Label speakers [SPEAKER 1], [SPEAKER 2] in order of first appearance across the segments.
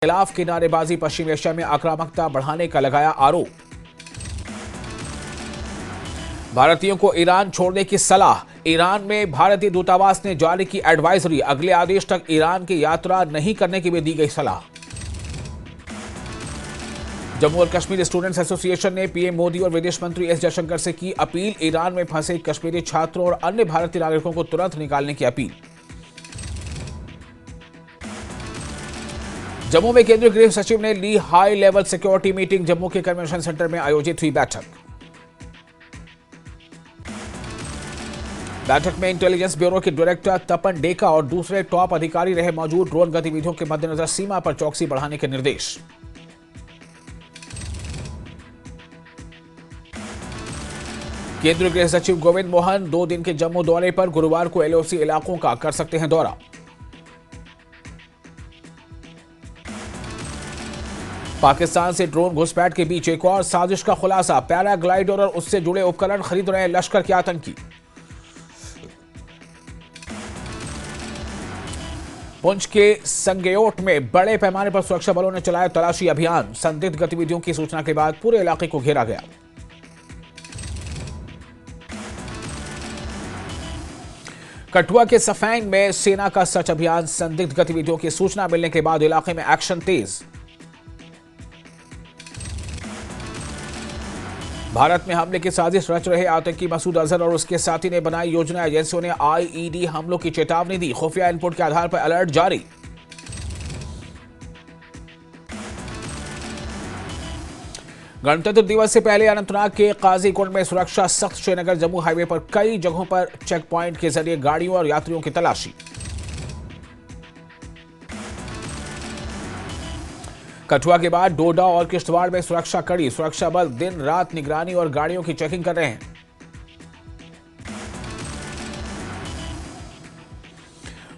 [SPEAKER 1] खिलाफ की नारेबाजी, पश्चिम एशिया में आक्रामकता बढ़ाने का लगाया आरोप। भारतीयों को ईरान छोड़ने की सलाह। ईरान में भारतीय दूतावास ने जारी की एडवाइजरी, अगले आदेश तक ईरान की यात्रा नहीं करने की भी दी गई सलाह। जम्मू और कश्मीर स्टूडेंट्स एसोसिएशन ने पीएम मोदी और विदेश मंत्री एस जयशंकर से की अपील, ईरान में फंसे कश्मीरी छात्रों और अन्य भारतीय नागरिकों को तुरंत निकालने की अपील। जम्मू में केंद्रीय गृह सचिव ने ली high level security meeting, Jammu के कन्वेंशन सेंटर में आयोजित हुई बैठक। बैठक में इंटेलिजेंस ब्यूरो के डायरेक्टर तपन डेका और दूसरे टॉप अधिकारी रहे मौजूद। ड्रोन गतिविधियों के मद्देनजर सीमा पर चौकसी बढ़ाने के निर्देश। केंद्रीय गृह सचिव गोविंद मोहन 2 दिन के जम्मू दौरे पर, गुरुवार को एलओसी इलाकों का कर सकते हैं दौरा। पाकिस्तान से ड्रोन घुसपैठ के बीच एक और साजिश का खुलासा, पैराग्लाइडर और उससे जुड़े उपकरण खरीद रहे लश्कर के आतंकी। पुंछ के संगेयोट में बड़े पैमाने पर सुरक्षा बलों ने चलाया तलाशी अभियान, संदिग्ध गतिविधियों की सूचना के बाद पूरे इलाके को घेरा गया। कठुआ के सफैंग में सेना का सर्च अभियान, संदिग्ध गतिविधियों की सूचना मिलने के बाद इलाके में एक्शन तेज। भारत में हमले की साजिश रच रहे आतंकी मसूद अजहर और उसके साथी ने बनाई योजना, एजेंसियों ने आईईडी हमलों की चेतावनी दी, खुफिया इनपुट के आधार पर अलर्ट जारी। गणतंत्र दिवस से पहले अनंतनाग के काजीकुंड में सुरक्षा सख्त, श्रीनगर जम्मू हाईवे पर कई जगहों पर चेक पॉइंट के जरिए गाड़ियों और यात्रियों की तलाशी। कठुआ के बाद डोडा और किश्तवाड़ में सुरक्षा कड़ी, सुरक्षा बल दिन रात निगरानी और गाड़ियों की चेकिंग कर रहे हैं।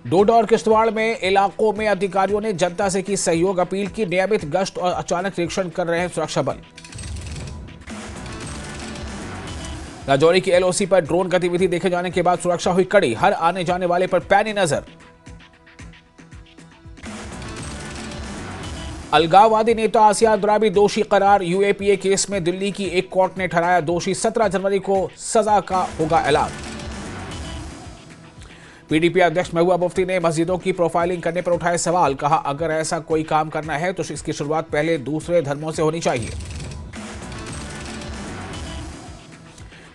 [SPEAKER 1] डोडा और किश्तवाड़ में इलाकों में अधिकारियों ने जनता से की सहयोग अपील की, नियमित गश्त और अचानक निरीक्षण कर रहे हैं सुरक्षा बल। राजौरी की एलओसी पर ड्रोन गतिविधि देखे जाने के बाद सुरक्षा हुई कड़ी, हर आने जाने वाले पर पैनी नजर। अलगाववादी नेता आसिया अंद्राबी दोषी करार, यूएपीए केस में दिल्ली की एक कोर्ट ने ठहराया दोषी, 17 जनवरी को सजा का होगा ऐलान। पीडीपी अध्यक्ष महबूबा मुफ्ती ने मस्जिदों की प्रोफाइलिंग करने पर उठाए सवाल, कहा अगर ऐसा कोई काम करना है तो इसकी शुरुआत पहले दूसरे धर्मों से होनी चाहिए।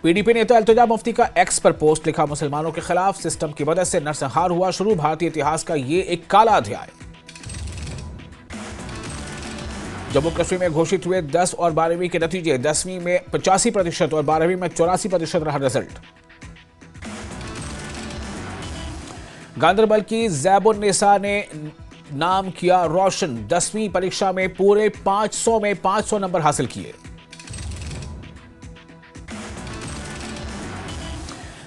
[SPEAKER 1] पीडीपी नेता इल्तिजा मुफ्ती का एक्स पर पोस्ट, लिखा मुसलमानों के खिलाफ सिस्टम की मदद से नरसंहार हुआ शुरू, भारतीय इतिहास का ये एक काला अध्याय। जम्मू कश्मीर में घोषित हुए 10 और 12वीं के नतीजे, 10वीं में 85% और 12वीं में 84% रहा रिजल्ट। गांदरबल की जैबुन्निसा ने नाम किया रोशन, 10वीं परीक्षा में पूरे 500 में 500 नंबर हासिल किए।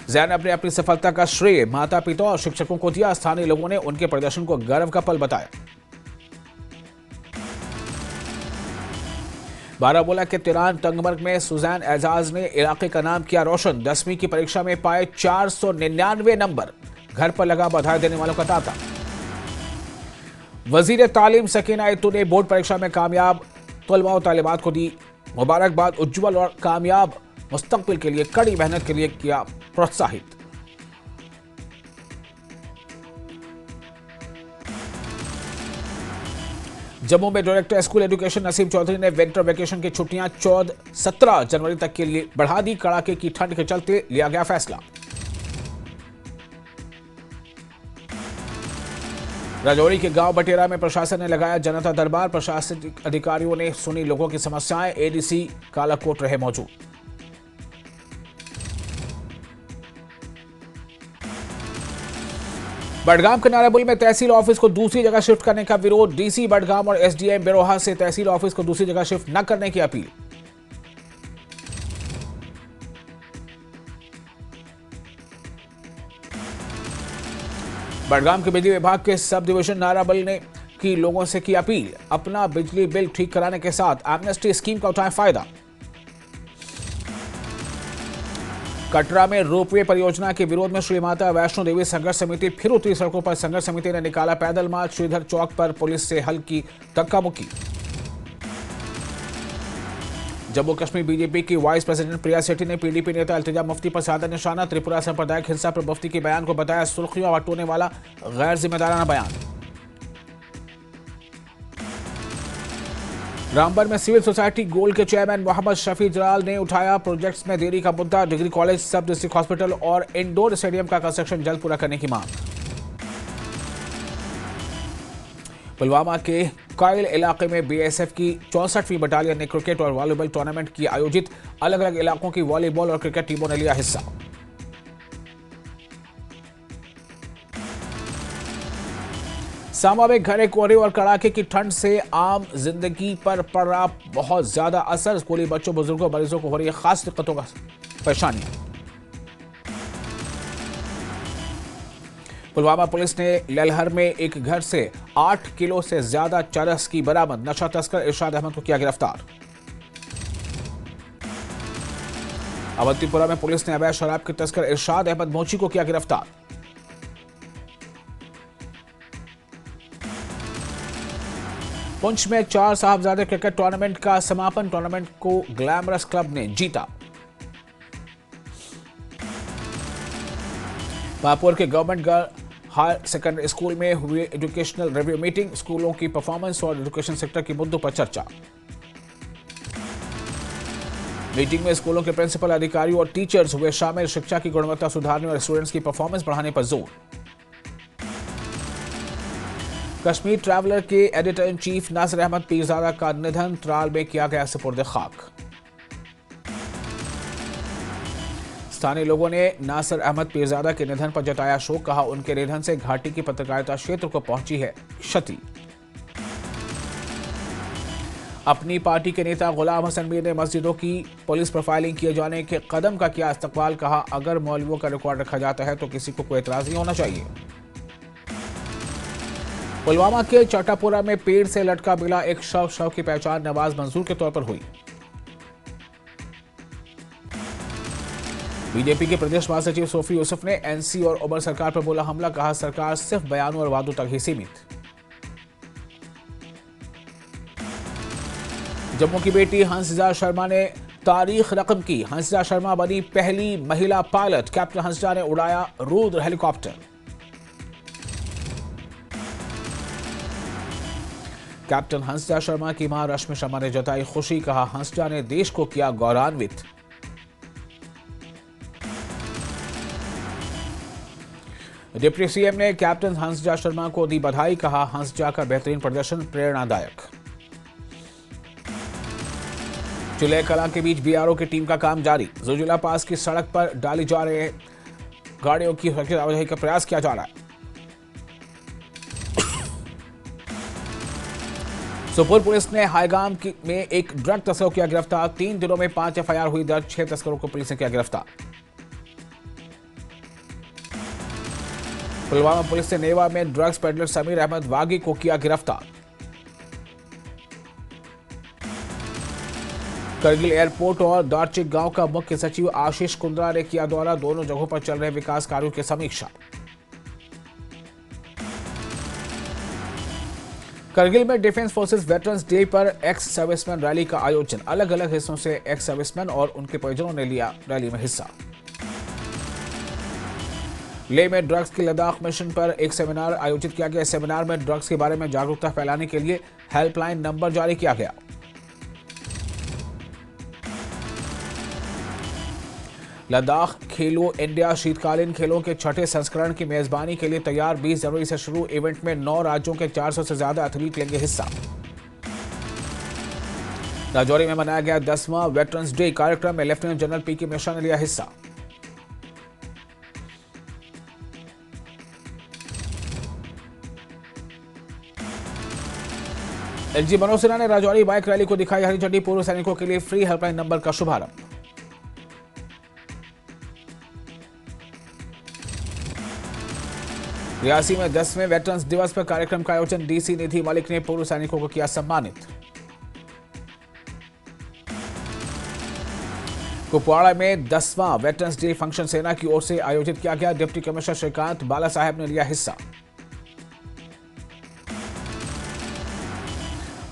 [SPEAKER 1] जैन ने अपनी सफलता का श्रेय माता पिता और शिक्षकों को दिया, स्थानीय लोगों ने उनके प्रदर्शन को गर्व का पल बताया। बारामूला के तिरान तंगमर्ग में सुजैन एजाज ने इलाके का नाम किया रोशन, 10वीं की परीक्षा में पाए 499 नंबर, घर पर लगा बधाई देने वालों का तांता। वजीर तालीम सकीना इत्तू ने बोर्ड परीक्षा में कामयाब तलबा और तालिबात को दी मुबारकबाद, उज्जवल और कामयाब मुस्तकबिल के लिए कड़ी मेहनत के लिए किया प्रोत्साहित। जम्मू में director school education Naseem Chaudhary ने विंटर वेकेशन की छुट्टियां 17 जनवरी तक के लिए बढ़ा दी, कड़ाके की ठंड के चलते लिया गया फैसला। राजौरी के गांव बटेरा में प्रशासन ने लगाया जनता दरबार, प्रशासनिक अधिकारियों ने सुनी लोगों की समस्याएं, एडीसी कालाकोट रहे मौजूद। बडगाम के नाराबुल में तहसील ऑफिस को दूसरी जगह शिफ्ट करने का विरोध, डीसी बडगाम और एसडीएम बिरोहा से तहसील ऑफिस को दूसरी जगह शिफ्ट न करने की अपील। बडगाम के बिजली विभाग के सब डिवीजन नाराबल ने की लोगों से की अपील, अपना बिजली बिल ठीक कराने के साथ एमनेस्टी स्कीम का उठाएं फायदा। कटरा में रोपवे परियोजना के विरोध में श्री माता वैष्णो देवी संघर्ष समिति फिर उतरी सड़कों पर। संघर्ष समिति ने निकाला पैदल मार्च। श्रीधर चौक पर पुलिस से हल्की धक्का-मुक्की। जम्मू कश्मीर बीजेपी की वाइस प्रेसिडेंट प्रिया सेठी ने पीडीपी नेता इल्तिजा मुफ्ती पर साधा निशाना। त्रिपुरा सांप्रदायिक हिंसा पर मुफ्ती के बयान को बताया सुर्खियां बटोरने वाला गैर जिम्मेदाराना बयान। रामबन में सिविल सोसाइटी गोल्ड के चेयरमैन मोहम्मद शफी जलाल ने उठाया प्रोजेक्ट्स में देरी का मुद्दा। डिग्री कॉलेज, सब डिस्ट्रिक्ट हॉस्पिटल और इंडोर स्टेडियम का कंस्ट्रक्शन जल्द पूरा करने की मांग। पुलवामा के कायल इलाके में बीएसएफ की 64वीं बटालियन ने क्रिकेट और वॉलीबॉल टूर्नामेंट की आयोजित। अलग अलग इलाकों की वॉलीबॉल और क्रिकेट टीमों ने लिया हिस्सा। सांबा में घने कोहरे और कड़ाके की ठंड से आम जिंदगी पर पड़ रहा बहुत ज्यादा असर। स्कूली बच्चों, बुजुर्गों, मरीजों को हो रही है खास दिक्कतों का परेशानियां। पुलवामा पुलिस ने ललहर में एक घर से 8 किलो से ज्यादा चरस की बरामद। नशा तस्कर इरशाद अहमद को किया गिरफ्तार। अवंतीपुरा में पुलिस ने अवैध शराब के तस्कर इरशाद अहमद मोची को किया गिरफ्तार। पुंछ में 4 साहबजादे क्रिकेट टूर्नामेंट का समापन। टूर्नामेंट को ग्लैमरस क्लब ने जीता। पापुर के government girl higher secondary school में हुई एजुकेशनल रिव्यू मीटिंग। स्कूलों की परफॉर्मेंस और एजुकेशन सेक्टर के मुद्दों पर चर्चा। मीटिंग में स्कूलों के प्रिंसिपल, अधिकारी और टीचर्स हुए शामिल। शिक्षा की गुणवत्ता सुधारने और स्टूडेंट्स की परफॉर्मेंस बढ़ाने पर जोर। कश्मीर ट्रैवलर के editor in chief Nasir Ahmad Peerzada का निधन। त्राल में किया गया सुपुर्द खाक। स्थानीय लोगों ने नासिर अहमद पीरजादा के निधन पर जताया शोक। कहा उनके निधन से घाटी की पत्रकारिता क्षेत्र को पहुंची है क्षति। अपनी पार्टी के नेता गुलाम हसन मीर ने मस्जिदों की पुलिस प्रोफाइलिंग किए जाने के कदम का किया इस्तकबाल। कहा अगर मौलवियों का रिकॉर्ड रखा जाता है तो किसी को कोई एतराज नहीं होना चाहिए। पुलवामा के चौटापुरा में पेड़ से लटका मिला एक शव की पहचान नवाज मंजूर के तौर पर हुई। बीजेपी के प्रदेश महासचिव सोफी यूसुफ ने एनसी और उमर सरकार पर बोला हमला। कहा सरकार सिर्फ बयानों और वादों तक ही सीमित। जम्मू की बेटी हंसजा शर्मा ने तारीख रकम की। हंसजा शर्मा बनी पहली महिला पायलट। कैप्टन हंसजा ने उड़ाया रुद्र हेलीकॉप्टर। कैप्टन हंसजा शर्मा की मां रश्मि शर्मा ने जताई खुशी। कहा हंसजा ने देश को किया गौरवान्वित। डिप्टी सीएम ने कैप्टन हंसजा शर्मा को दी बधाई। कहा हंसजा का बेहतरीन प्रदर्शन प्रेरणादायक। चुले कला के बीच बीआरओ की टीम का काम जारी। जोजिला पास की सड़क पर डाली जा रहे गाड़ियों की सुरक्षित आवाजाही का प्रयास किया जा रहा है। सुपुर पुलिस ने हाईगाम में एक ड्रग तस्कर को किया गिरफ्तार। 3 दिनों में 5 एफआईआर हुई दर्ज। 6 तस्करों को पुलिस ने किया गिरफ्तार। पुलवामा पुलिस ने नेवा में ड्रग्स पेडलर समीर अहमद वागी को किया गिरफ्तार। करगिल एयरपोर्ट और दारचिक गांव का मुख्य सचिव आशीष कुंद्रा ने किया दौरा। दोनों जगहों पर चल रहे विकास कार्यों की समीक्षा। करगिल में डिफेंस फोर्सेस वेटरन्स डे पर एक्स सर्विसमैन रैली का आयोजन। अलग अलग हिस्सों से एक्स सर्विसमैन और उनके परिजनों ने लिया रैली में हिस्सा। लेह में ड्रग्स की लद्दाख मिशन पर एक सेमिनार आयोजित किया गया। सेमिनार में ड्रग्स के बारे में जागरूकता फैलाने के लिए हेल्पलाइन नंबर जारी किया गया। लद्दाख खेलो इंडिया शीतकालीन खेलों के 6ठे संस्करण की मेजबानी के लिए तैयार। 20 जनवरी से शुरू इवेंट में 9 राज्यों के 400 से ज्यादा एथलीट लेंगे हिस्सा। राजौरी में मनाया गया 10वां वेटरन्स डे। कार्यक्रम में लेफ्टिनेंट जनरल पीके मिश्रा ने लिया हिस्सा। एलजी मनोज सिन्हा ने राजौरी बाइक रैली को दिखाई हरी झंडी। पूर्व सैनिकों के लिए फ्री हेल्पलाइन नंबर का शुभारंभ। रियासी में 10वें वेटरन्स दिवस पर कार्यक्रम का आयोजन। डीसी निधि मलिक ने पूर्व सैनिकों को किया सम्मानित। कुपवाड़ा में 10वां वेटरन्स डे फंक्शन सेना की ओर से आयोजित किया गया। डिप्टी कमिश्नर श्रीकांत बाला साहब ने लिया हिस्सा।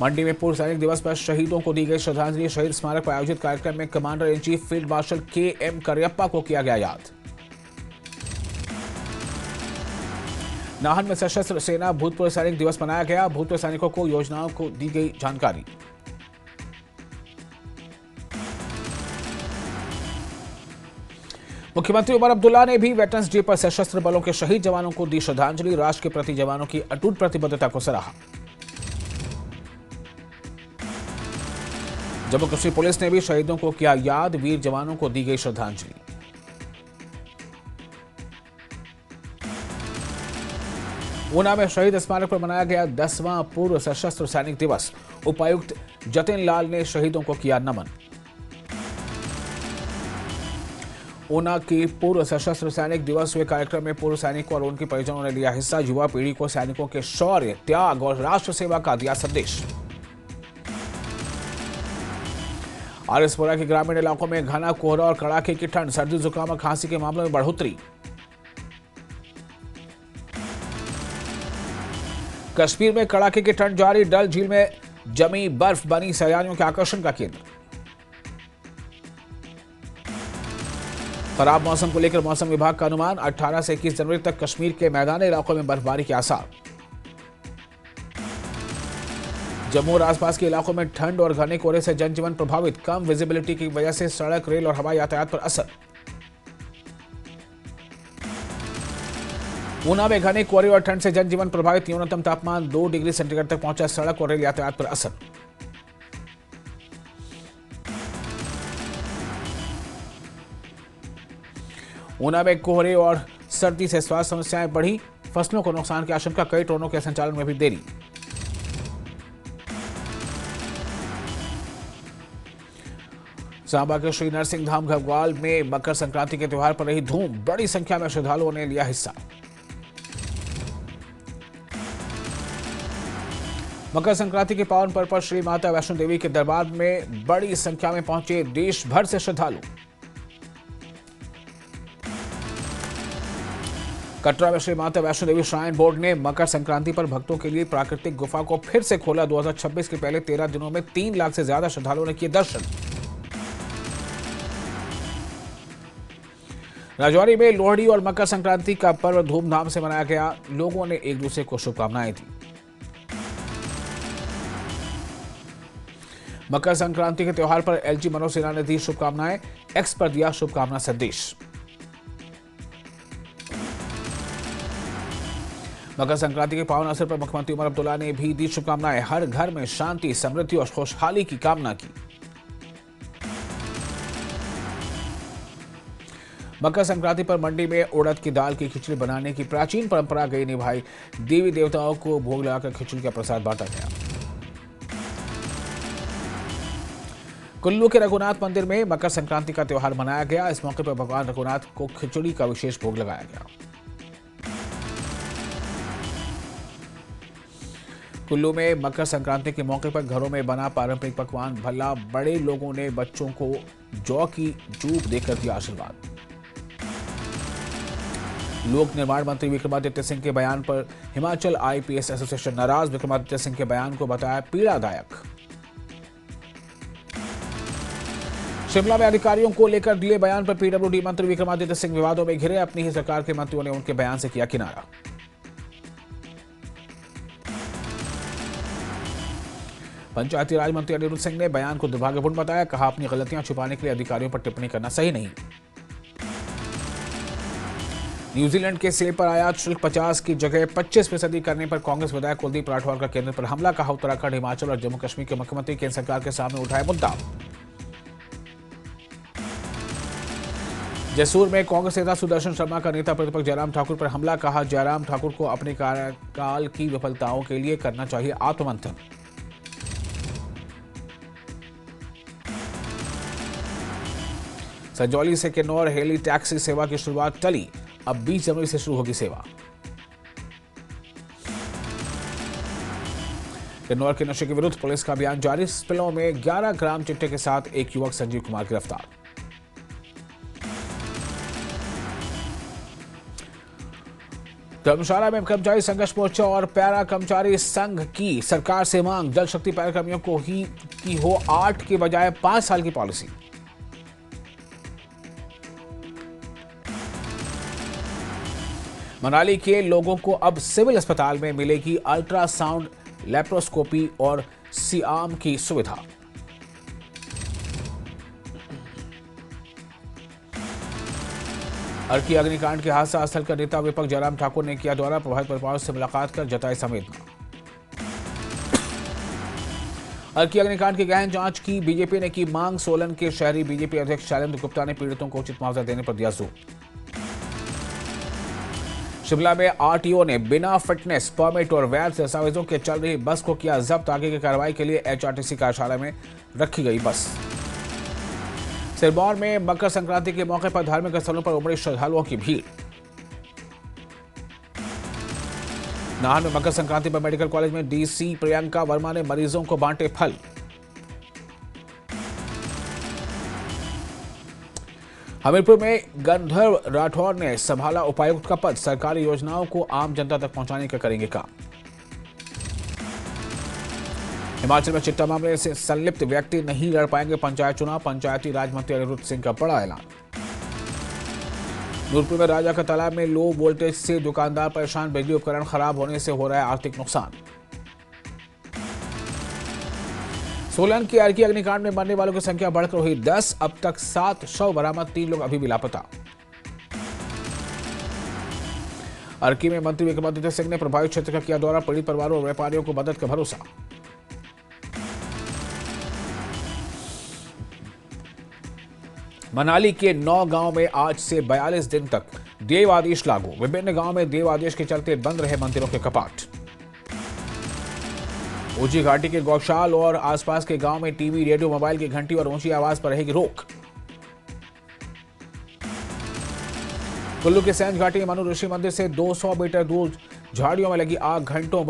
[SPEAKER 1] मंडी में पूर्व सैनिक दिवस पर शहीदों को दी गई श्रद्धांजलि। शहीद स्मारक पर आयोजित कार्यक्रम में commander in chief field marshal KM. Cariappa को किया गया याद। नाहन में सशस्त्र सेना भूतपूर्व सैनिक दिवस मनाया गया। भूतपूर्व सैनिकों को योजनाओं को दी गई जानकारी। मुख्यमंत्री उमर अब्दुल्ला ने भी वेटरन्स डे पर सशस्त्र बलों के शहीद जवानों को दी श्रद्धांजलि। राष्ट्र के प्रति जवानों की अटूट प्रतिबद्धता को सराहा। जम्मू कश्मीर पुलिस ने भी शहीदों को किया याद। वीर जवानों को दी गई श्रद्धांजलि। ऊना में शहीद स्मारक पर मनाया गया 10वां पूर्व सशस्त्र सैनिक दिवस। उपायुक्त जतिन लाल ने शहीदों को किया नमन। ऊना के पूर्व सशस्त्र सैनिक दिवस हुए कार्यक्रम में पूर्व सैनिकों और उनके परिजनों ने लिया हिस्सा। युवा पीढ़ी को सैनिकों के शौर्य, त्याग और राष्ट्र सेवा का दिया संदेश। आरएसपुरा के ग्रामीण इलाकों में घना कोहरा और कड़ाके की ठंड। सर्दी, जुकाम और खांसी के मामलों में बढ़ोतरी। कश्मीर में कड़ाके की ठंड जारी। डल झील में जमी बर्फ बनी सैलानियों के आकर्षण का केंद्र। खराब मौसम को लेकर मौसम विभाग का अनुमान। 18 से 21 जनवरी तक कश्मीर के मैदानी इलाकों में बर्फबारी के आसार। जम्मू और आसपास के इलाकों में ठंड और घने कोहरे से जनजीवन प्रभावित। कम विजिबिलिटी की वजह से सड़क, रेल और हवाई यातायात पर असर। ऊना में घने कोहरे और ठंड से जनजीवन प्रभावित। न्यूनतम तापमान 2 डिग्री सेंटीग्रेड तक पहुंचा। सड़क और रेल यातायात पर असर। ऊना में कोहरे और सर्दी से स्वास्थ्य समस्याएं बढ़ी। फसलों को नुकसान की आशंका। कई ट्रेनों के संचालन में भी देरी। सांबा के श्री नरसिंह धाम घगवाल में मकर संक्रांति के त्यौहार पर रही धूम। बड़ी संख्या में श्रद्धालुओं ने लिया हिस्सा। मकर संक्रांति के पावन पर्व पर श्री माता वैष्णो देवी के दरबार में बड़ी संख्या में पहुंचे देश भर से श्रद्धालु। कटरा में श्री माता वैष्णो देवी श्राइन बोर्ड ने मकर संक्रांति पर भक्तों के लिए प्राकृतिक गुफा को फिर से खोला। 2026 के पहले 13 दिनों में 3 लाख से ज्यादा श्रद्धालुओं ने किए दर्शन। राजौरी में लोहड़ी और मकर संक्रांति का पर्व धूमधाम से मनाया गया। लोगों ने एक दूसरे को शुभकामनाएं दी। मकर संक्रांति के त्यौहार पर एलजी मनोज सिन्हा ने दी शुभकामनाएं। एक्स पर दिया शुभकामना संदेश। मकर संक्रांति के पावन अवसर पर मुख्यमंत्री उमर अब्दुल्ला ने भी दी शुभकामनाएं। हर घर में शांति, समृद्धि और खुशहाली की कामना की। मकर संक्रांति पर मंडी में उड़द की दाल की खिचड़ी बनाने की प्राचीन परंपरा गई निभाई। देवी देवताओं को भोग लगाकर खिचड़ी का प्रसाद बांटा गया। कुल्लू के रघुनाथ मंदिर में मकर संक्रांति का त्यौहार मनाया गया। इस मौके पर भगवान रघुनाथ को खिचड़ी का विशेष भोग लगाया गया। कुल्लू में मकर संक्रांति के मौके पर घरों में बना पारंपरिक पकवान भल्ला। बड़े लोगों ने बच्चों को जौ की जूप देकर दिया आशीर्वाद। लोक निर्माण मंत्री विक्रमादित्य सिंह के बयान पर हिमाचल आईपीएस एसोसिएशन नाराज। विक्रमादित्य सिंह के बयान को बताया पीड़ादायक। शिमला में अधिकारियों को लेकर दिए बयान पर पीडब्ल्यूडी मंत्री विक्रमादित्य सिंह विवादों में घिरे। अपनी ही सरकार के मंत्रियों ने उनके बयान से किया किनारा। पंचायती राज मंत्री अनिरुद्ध सिंह ने बयान को दुर्भाग्यपूर्ण बताया। कहा, अपनी गलतियां छुपाने के लिए अधिकारियों पर टिप्पणी करना सही नहीं। न्यूजीलैंड के सेब पर आयात शुल्क 50 की जगह 25% करने पर कांग्रेस विधायक कुलदीप राठौर का केंद्र पर हमला। कहा, उत्तराखंड, हिमाचल और जम्मू कश्मीर के मुख्यमंत्री केंद्र सरकार के सामने उठाए मुद्दा। जसूर में कांग्रेस नेता सुदर्शन शर्मा का नेता प्रतिपक्ष जयराम ठाकुर पर हमला। कहा, जयराम ठाकुर को अपने कार्यकाल की विफलताओं के लिए करना चाहिए आत्ममंथन। संजौली से किन्नौर हेली टैक्सी सेवा की शुरुआत टली। अब 20 जनवरी से शुरू होगी सेवा। किन्नौर के नशे के विरुद्ध पुलिस का अभियान जारी। स्पिलों में 11 ग्राम चिट्टे के साथ एक युवक संजीव कुमार गिरफ्तार। धर्मशाला में कर्मचारी संघर्ष मोर्चा और पैरा कर्मचारी संघ की सरकार से मांग, जल शक्ति पैरा कर्मियों को ही की हो 8 के बजाय 5 साल की पॉलिसी। मनाली के लोगों को अब सिविल अस्पताल में मिलेगी अल्ट्रासाउंड, लेप्रोस्कोपी और सियाम की सुविधा। अर्की अग्निकांड के हादसा स्थल का नेता विपक्ष जयराम ठाकुर ने किया दौरा, प्रभावित परिवारों से मुलाकात कर जताई संवेदना। अर्की अग्निकांड की गहन जांच की बीजेपी ने की मांग, सोलन के शहरी बीजेपी अध्यक्ष शैलेंद्र गुप्ता ने पीड़ितों को उचित मुआवजा देने पर दिया जोर। शिमला में आरटीओ ने बिना फिटनेस परमिट और वैध दस्तावेजों के चल रही बस को किया जब्त, आगे की कार्रवाई के लिए एचआरटीसी कार्यालय में रखी गई बस। सिरमौर में मकर संक्रांति के मौके पर धार्मिक स्थलों पर उमड़ी श्रद्धालुओं की भीड़। नाहन में मकर संक्रांति पर मेडिकल कॉलेज में डीसी प्रियंका वर्मा ने मरीजों को बांटे फल। हमीरपुर में गंधर्व राठौर ने संभाला उपायुक्त का पद, सरकारी योजनाओं को आम जनता तक पहुंचाने का करेंगे काम। हिमाचल में चिट्टा मामले से संलिप्त व्यक्ति नहीं लड़ पाएंगे पंचायत चुनाव, पंचायती राज मंत्री अनिरुद्ध सिंह का बड़ा ऐलान। नूरपुर में राजा का तालाब में लो वोल्टेज से दुकानदार परेशान, बिजली उपकरण खराब होने से हो रहा है आर्थिक नुकसान। सोलन की अर्की अग्निकांड में मरने वालों की संख्या बढ़कर हुई 10, अब तक 7 शव बरामद, 3 लोग अभी भी लापता। अर्की में मंत्री विक्रमादित्य सिंह ने प्रभावित क्षेत्र का किया दौरा, पीड़ित परिवारों और व्यापारियों को मदद का भरोसा। मनाली के 9 गांव में आज से 42 दिन तक देव आदेश लागू, विभिन्न गांव में देव आदेश के चलते बंद रहे मंदिरों के कपाट। ऊंची घाटी के गौशाल और आसपास के गांव में टीवी, रेडियो, मोबाइल की घंटी और ऊंची आवाज पर रहेगी रोक। कुल्लू के सैंज घाटी के मनु ऋषि मंदिर से 200 मीटर दूर झाड़ियों में लगी आग, घंटों